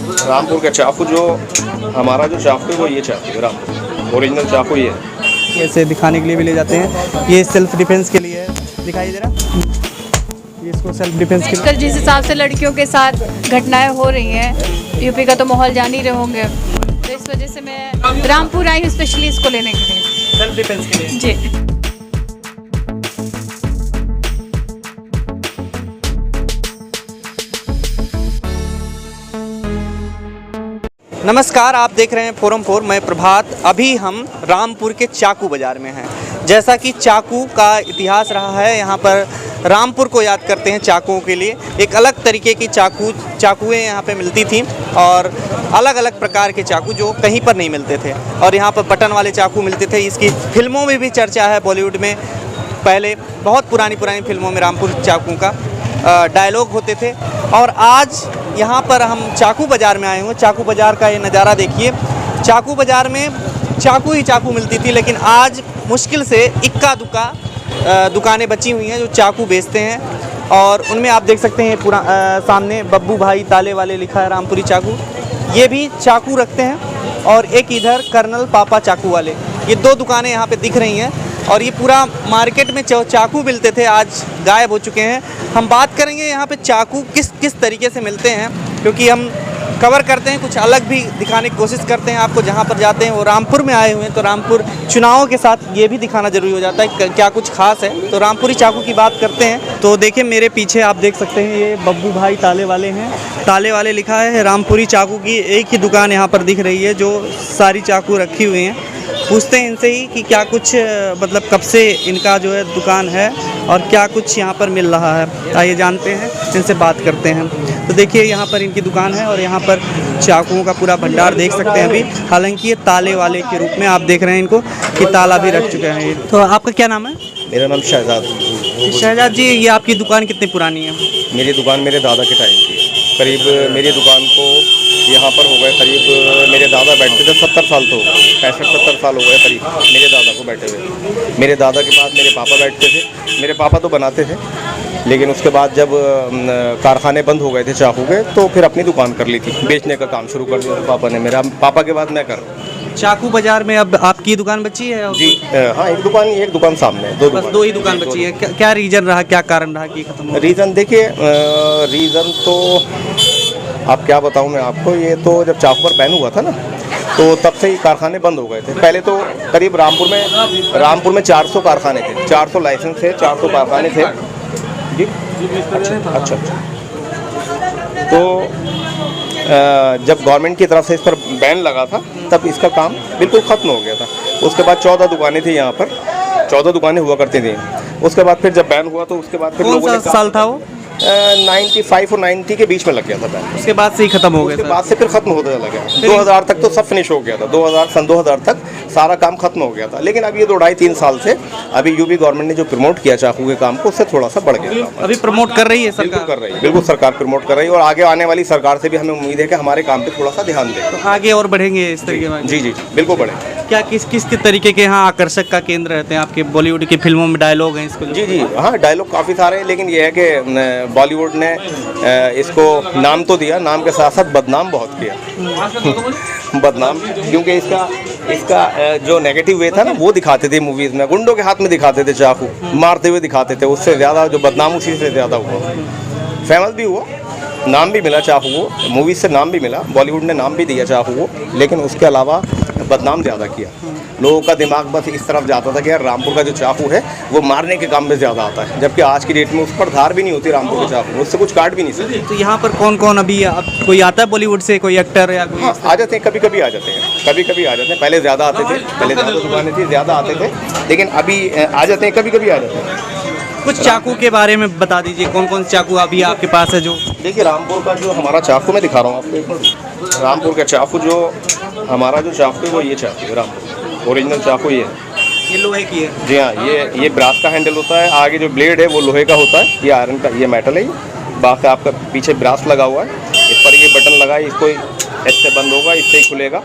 रामपुर का चाकू जो हमारा जो चाकू है वो ये चाकू है, रामपुर ओरिजिनल चाकू ये है। ऐसे दिखाने के लिए भी ले जाते हैं। ये सेल्फ डिफेंस के लिए है, दिखाई दे रहा, ये इसको सेल्फ डिफेंस के लिए। आजकल जिस हिसाब से लड़कियों के साथ घटनाएं हो रही हैं, यूपी का तो माहौल जान ही रहे होंगे, तो इस वजह से मैं रामपुर आई हूँ स्पेशली इसको लेने के लिए। सेल्फ डिफेंस के लिए जी। नमस्कार, आप देख रहे हैं फोरम 4, मैं प्रभात। अभी हम रामपुर के चाकू बाज़ार में हैं। जैसा कि चाकू का इतिहास रहा है, यहाँ पर रामपुर को याद करते हैं चाकुओं के लिए। एक अलग तरीके की चाकुएँ यहाँ पे मिलती थी और अलग अलग प्रकार के चाकू जो कहीं पर नहीं मिलते थे। और यहाँ पर बटन वाले चाकू मिलते थे। इसकी फिल्मों में भी चर्चा है, बॉलीवुड में पहले बहुत पुरानी फिल्मों में रामपुर चाकू का डायलॉग होते थे। और आज यहाँ पर हम चाकू बाज़ार में आए हुए। चाकू बाज़ार का ये नज़ारा देखिए। चाकू बाज़ार में चाकू ही चाकू मिलती थी, लेकिन आज मुश्किल से इक्का दुक्का दुकानें बची हुई हैं जो चाकू बेचते हैं। और उनमें आप देख सकते हैं सामने बब्बू भाई ताले वाले लिखा है, रामपुरी चाकू, ये भी चाकू रखते हैं। और एक इधर कर्नल पापा चाकू वाले, ये दो दुकानें यहाँ पे दिख रही हैं। और ये पूरा मार्केट में चाकू मिलते थे, आज गायब हो चुके हैं। हम बात करेंगे यहाँ पे चाकू किस तरीके से मिलते हैं, क्योंकि हम कवर करते हैं, कुछ अलग भी दिखाने की कोशिश करते हैं आपको। जहाँ पर जाते हैं वो रामपुर में आए हुए हैं, तो रामपुर चुनावों के साथ ये भी दिखाना ज़रूरी हो जाता है क्या कुछ खास है। तो रामपुरी चाकू की बात करते हैं। तो देखिए मेरे पीछे आप देख सकते हैं, ये बब्बू भाई ताले वाले हैं। ताले वाले लिखा है। रामपुरी चाकू की एक ही दुकान यहाँ पर दिख रही है जो सारी चाकू रखी हुई हैं। पूछते हैं इनसे ही कि क्या कुछ मतलब कब से इनका जो है दुकान है और क्या कुछ यहाँ पर मिल रहा है। आइए जानते हैं, इनसे बात करते हैं। तो देखिए यहाँ पर इनकी दुकान है और यहाँ पर चाकुओं का पूरा भंडार देख सकते हैं अभी। हालांकि ये ताले वाले के रूप में आप देख रहे हैं इनको कि ताला भी रख चुके हैं। तो आपका क्या नाम है? मेरा नाम शहजाद। शहजाद जी, ये आपकी दुकान कितनी पुरानी है? मेरी दुकान मेरे दादा के टाइम की है। करीब मेरी दुकान को यहाँ पर हो गए करीब, मेरे दादा बैठते थे 70 साल, तो 65-70 साल हो गए करीब मेरे दादा को बैठे हुए। मेरे दादा के बाद मेरे पापा बैठते थे। मेरे पापा तो बनाते थे, लेकिन उसके बाद जब कारखाने बंद हो गए थे चाकू के, तो फिर अपनी दुकान कर ली थी, बेचने का काम शुरू कर दिया था पापा ने। मेरा पापा के बाद मैं कर रहा हूँ। चाकू बाजार में अब आपकी दुकान बची है? जी हाँ, एक दुकान सामने है, दो ही दुकान बची है। क्या रीजन रहा, क्या कारण रहा कि खत्म? रीज़न देखिए, रीज़न तो आप क्या बताऊं मैं आपको। ये तो जब चाकू पर बैन हुआ था ना, तो तब से ही कारखाने बंद हो गए थे। पहले तो करीब रामपुर में 400 कारखाने थे, 400 लाइसेंस थे, 400 कारखाने थे जी। अच्छा। तो जब गवर्नमेंट की तरफ से इस पर बैन लगा था, तब इसका काम बिल्कुल ख़त्म हो गया था। उसके बाद 14 दुकानें थी यहाँ पर, 14 दुकानें हुआ करती थी। उसके बाद फिर जब बैन हुआ तो उसके बाद फिर कौन सा साल था वो? 95 और 90 के बीच में लग गया था बैन। उसके बाद से ही खत्म हो गया। उसके बाद से फिर खत्म होता चला गया। 2000 तक तो सब फिनिश हो गया था। सन 2000 तक सारा काम खत्म हो गया था। लेकिन अब ये 2-2.5-3 साल से अभी यूपी गवर्नमेंट ने जो प्रमोट किया चाकू के काम को, उससे थोड़ा सा बढ़ गया। अभी प्रमोट कर रही है सरकार? कर रही है, बिल्कुल सरकार प्रमोट कर रही है। और आगे आने वाली सरकार से भी हमें उम्मीद है कि हमारे काम पे थोड़ा सा ध्यान दें, तो आगे और बढ़ेंगे इस तरीके में। जी बिल्कुल बढ़ेंगे। क्या किस तरीके के यहाँ आकर्षक का केंद्र रहते हैं आपके? बॉलीवुड की फिल्मों में डायलॉग हैं इसको? जी हाँ, डायलॉग काफ़ी सारे हैं, लेकिन ये है कि बॉलीवुड ने इसको नाम तो दिया, नाम के साथ साथ बदनाम बहुत किया। बदनाम क्योंकि इसका जो नेगेटिव वे था ना, वो दिखाते थे मूवीज़ में। गुंडों के हाथ में दिखाते थे चाकू, मारते हुए दिखाते थे। उससे ज़्यादा जो बदनाम उसी से ज़्यादा हुआ। फेमस भी हुआ, नाम भी मिला चाकू को, मूवीज़ से नाम भी मिला, बॉलीवुड ने नाम भी दिया चाकू को, लेकिन उसके अलावा बदनाम ज़्यादा किया। लोगों का दिमाग बस इस तरफ जाता था कि यार रामपुर का जो चाकू है वो मारने के काम में ज़्यादा आता है, जबकि आज की डेट में उस पर धार भी नहीं होती रामपुर के चाकू, उससे कुछ काट भी नहीं सकते। तो यहाँ पर कौन अभी कोई आता है बॉलीवुड से, कोई एक्टर या कोई? हाँ, आ जाते हैं, कभी आ जाते हैं। पहले ज़्यादा आते थे, पहले ज़्यादा दुकानें थी, ज़्यादा आते थे, लेकिन अभी आ जाते हैं, कभी आ जाते हैं। कुछ चाकू के बारे में बता दीजिए, कौन चाकू अभी आपके पास है? जो देखिए, रामपुर का जो हमारा चाकू मैं दिखा रहा हूँ आपको। रामपुर का चाकू जो हमारा जो चाकू है वो ये चाकू है, रामपुर ओरिजिनल चाकू ये है। ये लोहे की है? जी हाँ, ये ब्रास का हैंडल होता है। आगे जो ब्लेड है वो लोहे का होता है, ये आयरन का, ये मेटल है। ये बाकी आपका पीछे ब्रास लगा हुआ है, इस पर ये बटन लगा है, इसको इससे बंद होगा, इससे ही खुलेगा।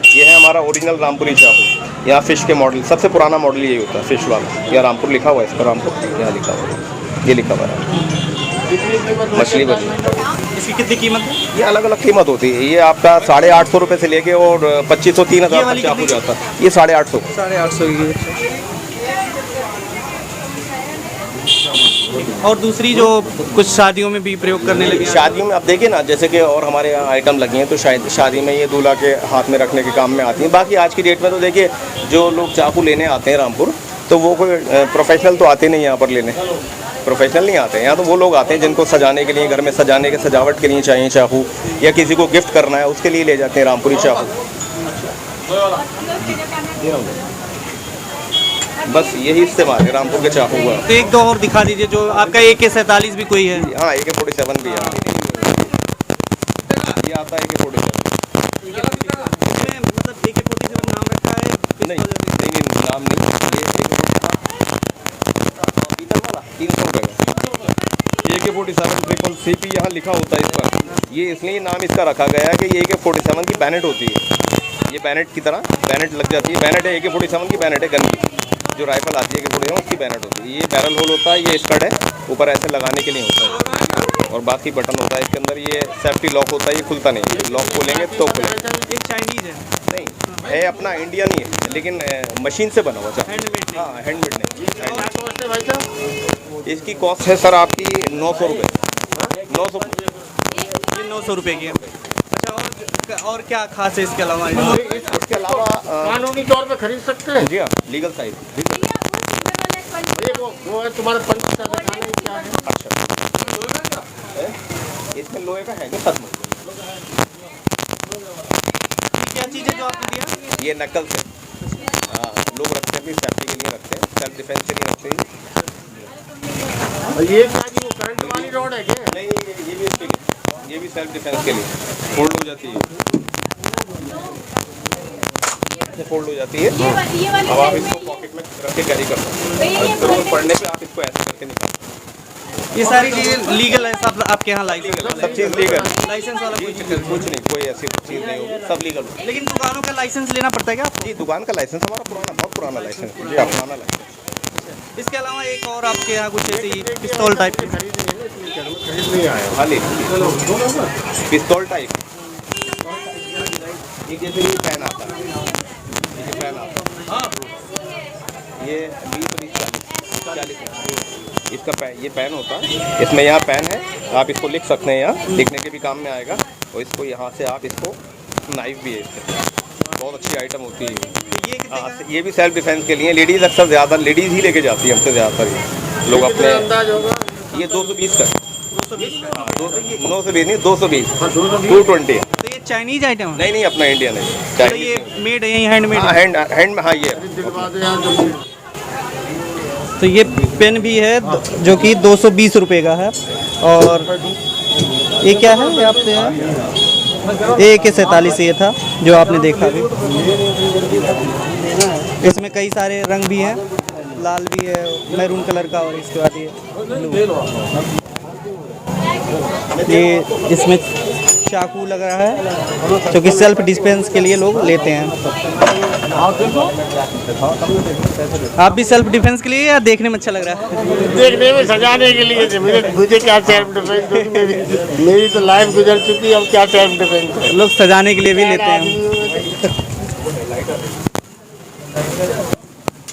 ये है हमारा ओरिजिनल रामपुरी चाकू। यहाँ फिश के मॉडल, सबसे पुराना मॉडल यही होता है, फिश वाला। यहाँ रामपुर लिखा हुआ है, इस पर रामपुर यहाँ लिखा हुआ है, ये लिखा हुआ है। मछली बनी। इसकी कितनी कीमत है? ये अलग अलग कीमत होती है। ये आपका 850 रुपये से लेके और 2500 ये 3000 वाली तक चाकू कितनी? जाता है। ये 850। 850 की। और दूसरी जो कुछ शादियों में भी प्रयोग करने लगे हैं। शादियों में आप देखिए ना, जैसे कि और हमारे यहाँ आइटम लगी हैं तो शायद शादी में ये दूल्हा के हाथ में रखने के काम में आती हैं। बाकी आज की डेट में तो देखिए जो लोग चाकू लेने आते हैं रामपुर, तो वो कोई प्रोफेशनल तो आते नहीं यहाँ पर लेने, प्रोफेशनल नहीं आते हैं यहाँ। तो वो लोग आते हैं जिनको सजाने के लिए, घर में सजाने के सजावट के लिए चाहिए चाकू, या किसी को गिफ्ट करना है उसके लिए ले जाते हैं रामपुरी चाकू। बस यही इस्तेमाल है रामपुर के चाकू का। तो एक दो और दिखा दीजिए, जो आपका AK-47 भी कोई है। हाँ, AK-47 भी है। ये आता है AK-47। इसमें मतलब AK-47 नाम रखा है? नहीं, नाम नहीं। ये पीतल वाला 300 रुपये का AK-47 ट्रिपल CP यहाँ लिखा होता है इस पर। ये इसलिए नाम इसका रखा गया है कि ये AK-47 की बैनेट होती है। ये बैनेट की तरह बैनेट लग जाती है। बैनेट है AK-47 की, बैनेट है गन की। जो राइफल आती है AK-47 उसकी बैनेट होती है। ये बैरल होल होता है, ये स्कड है, ऊपर ऐसे लगाने के लिए होता है, और बाकी बटन होता है इसके अंदर। ये सेफ्टी लॉक होता है, ये खुलता नहीं है। लॉक खोलेंगे तो खुलेगा। एक चाइनीज है, नहीं है, अपना इंडियन ही है, लेकिन मशीन से बना हुआ चाकू। हैंडमेड। हाँ, हैंडमेड नहीं। इसकी कॉस्ट है सर आपकी 900 रुपये। 900। ये 900 रुपये की है। अच्छा, और क्या खास है इसके अलावा? इसके अलावा कानूनी तौर पे खरीद सकते हैं। जी हाँ, लीगल साइज। ये वो है तुम्हारे पंच का दिखाना है क्या है। अच्छा, इसमें लोहे का है क्या खत्म? क्या चीज़ है जो आपने दिया? ये नकल से लोग रखते हैं, अपनी सेफ्टी के लिए रखते हैं, सेल्फ डिफेंस के लिए रखते हैं। और ये क्या कि वो करंट वाली रोड है क्या? नहीं, ये भी इसके लिए, ये भी सेल्फ डिफेंस के लिए फोल्ड हो जाती है। फोल्ड हो जाती है। अब आप इसको पॉकेट में रख के कैरी कर सकते हैं। जरूरत पड़ने पे आप इसको ऐसे करके निकाल सकते ये सारी चीज़ें लीगल है सब आपके यहाँ? लाइसेंस हैं। सब चीज़ लीगल। लाइसेंस वाला कोई चक्कर कुछ नहीं, कोई ऐसी चीज़ नहीं होगी, सब लीगल होगी। लेकिन दुकानों का लाइसेंस लेना पड़ता है क्या आपको? जी, दुकान का लाइसेंस हमारा पुराना, बहुत पुराना लाइसेंस है। जी हाँ, पुराना लाइसेंस। इसके अलावा एक और आपके यहाँ कुछ ऐसी पिस्तौल टाइप की? खरीद नहीं आया। खाली पिस्तौल टाइप। ये जैसे ये पेन आता है, ये पेन आता है, ये 20-40 इसका ये पेन होता है। इसमें यहाँ पेन है, आप इसको लिख सकते हैं, यहाँ लिखने के भी काम में आएगा। और इसको यहाँ से आप इसको, नाइफ भी है इसके, बहुत अच्छी आइटम होती है। ये कितने हाँ, का है? ये भी सेल्फ डिफेंस के लिए। लेडीज़ अक्सर ज़्यादा लेडीज़ ही लेके जाती है हमसे ज़्यादातर। लोग अपने अंदाज होगा। ये 220 का, 220 का। हाँ, 920 नहीं, 220, हाँ, 220। 220 है। तो ये चाइनीज आइटम है? नहीं नहीं, अपना इंडियन है। तो ये मेड है, यही हैंडमेड हाँ, है? हैंड में। हाँ, ये दिलवा दो यार जो तो ये पेन भी है जो कि 220 रुपये का है। और ये क्या है? ये आपसे AK-47 ये था जो आपने देखा अभी। इसमें कई सारे रंग भी हैं, लाल भी है, मैरून कलर का, और इसके बाद ये इसमें चाकू लग रहा है जो कि सेल्फ डिफेंस के लिए लोग लेते हैं। आप भी सेल्फ डिफेंस के लिए या देखने में अच्छा लग रहा है? देखने में सजाने के लिए। मुझे क्या सेल्फ डिफेंस, मेरी तो लाइफ गुजर चुकी है, अब क्या सेल्फ डिफेंस। लोग सजाने के लिए भी लेते हैं।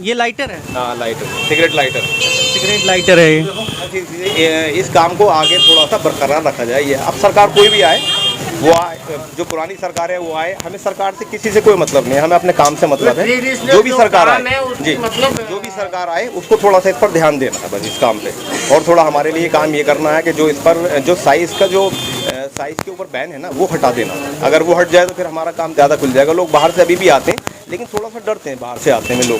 ये लाइटर है? हाँ, lighter, cigarette lighter. Cigarette lighter है ये। इस काम को आगे थोड़ा सा बरकरार रखा जाए। ये अब सरकार कोई भी आए, वो आए, जो पुरानी सरकार है वो आए, हमें सरकार से किसी से कोई मतलब नहीं है, हमें अपने काम से मतलब है। जो भी सरकार आए, जी, जो भी सरकार आए उसको थोड़ा सा इस पर ध्यान देना है बस, इस काम पे। और थोड़ा हमारे लिए काम ये करना है कि जो इस पर जो साइज़ का जो साइज़ के ऊपर बैन है ना, वो हटा देना। अगर वो हट जाए तो फिर हमारा काम ज़्यादा खुल जाएगा। लोग बाहर से अभी भी आते हैं, लेकिन थोड़ा सा डरते हैं बाहर से आते हैं लोग।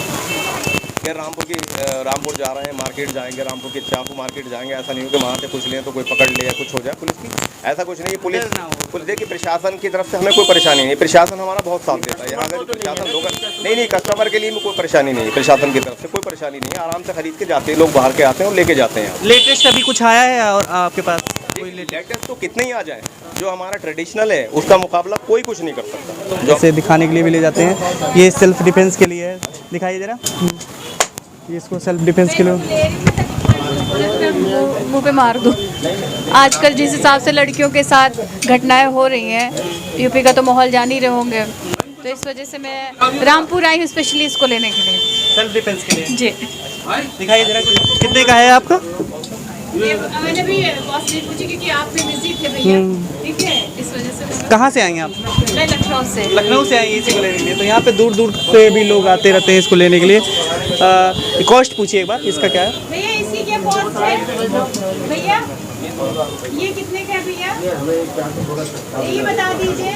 क्या रामपुर जा रहे हैं, मार्केट जाएंगे, रामपुर के चाकू मार्केट जाएंगे, ऐसा नहीं हो कि वहाँ से कुछ लें तो कोई पकड़ ले या कुछ हो जाए पुलिस की, ऐसा कुछ नहीं है। पुलिस देखिए, प्रशासन की तरफ से हमें कोई परेशानी नहीं, प्रशासन हमारा बहुत साथ देता है। यहाँ अगर प्रशासन लोग नहीं, कस्टमर के लिए कोई परेशानी नहीं है, प्रशासन की तरफ से कोई परेशानी नहीं है। आराम से खरीद के जाते हैं लोग, बाहर के आते हैं और लेके जाते हैं। लेटेस्ट अभी कुछ आया है और आपके पास? कोई लेटेस्ट तो कितने ही आ जाए, जो हमारा ट्रेडिशनल है उसका मुकाबला कोई कुछ नहीं कर सकता। जो इसे दिखाने के लिए भी ले जाते हैं। ये सेल्फ डिफेंस के लिए है, दिखाइए जरा। ये इसको सेल्फ डिफेंस के लिए मुंह पे मार दो। आजकल जिस हिसाब से लड़कियों के साथ घटनाएं हो रही हैं, यूपी का तो माहौल जान ही रहे होंगे, तो इस वजह से मैं रामपुर आई हूँ स्पेशली इसको लेने के लिए। सेल्फ डिफेंस के लिए। जी, दिखाइए जरा, कितने का है आपका? मैंने भी बॉस से पूछी क्योंकि आप भी बिजी थे भैया, ठीक है, इस वजह से कहाँ से आई हैं आप? मैं लखनऊ से। लखनऊ से आई हैं इसी को लेने के लिए। तो यहाँ पे दूर दूर से भी लोग आते रहते हैं इसको लेने के लिए। कॉस्ट पूछिए एक बार, इसका क्या है? भैया इसकी क्या कॉस्ट है भैया? ये कितने का है भैया? ये बता दीजिए।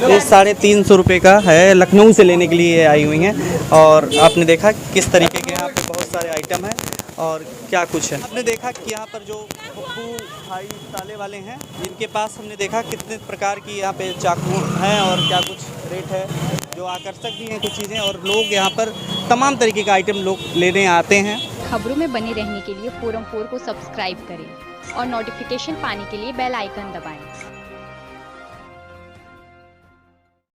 ये 350 रुपये का है। लखनऊ से लेने के लिए आई हुई हैं। और आपने देखा किस तरीके के यहाँ पे बहुत सारे आइटम हैं और क्या कुछ है। आपने देखा कि यहाँ पर जो पप्पू भाई ताले वाले हैं, जिनके पास हमने देखा कितने प्रकार की यहाँ पे चाकू हैं और क्या कुछ रेट है, जो आकर्षक भी हैं कुछ चीज़ें। और लोग यहाँ पर तमाम तरीके का आइटम लोग लेने आते हैं। खबरों में बने रहने के लिए फोरम 4 को सब्सक्राइब करें और नोटिफिकेशन पाने के लिए बेल आइकन दबाएं।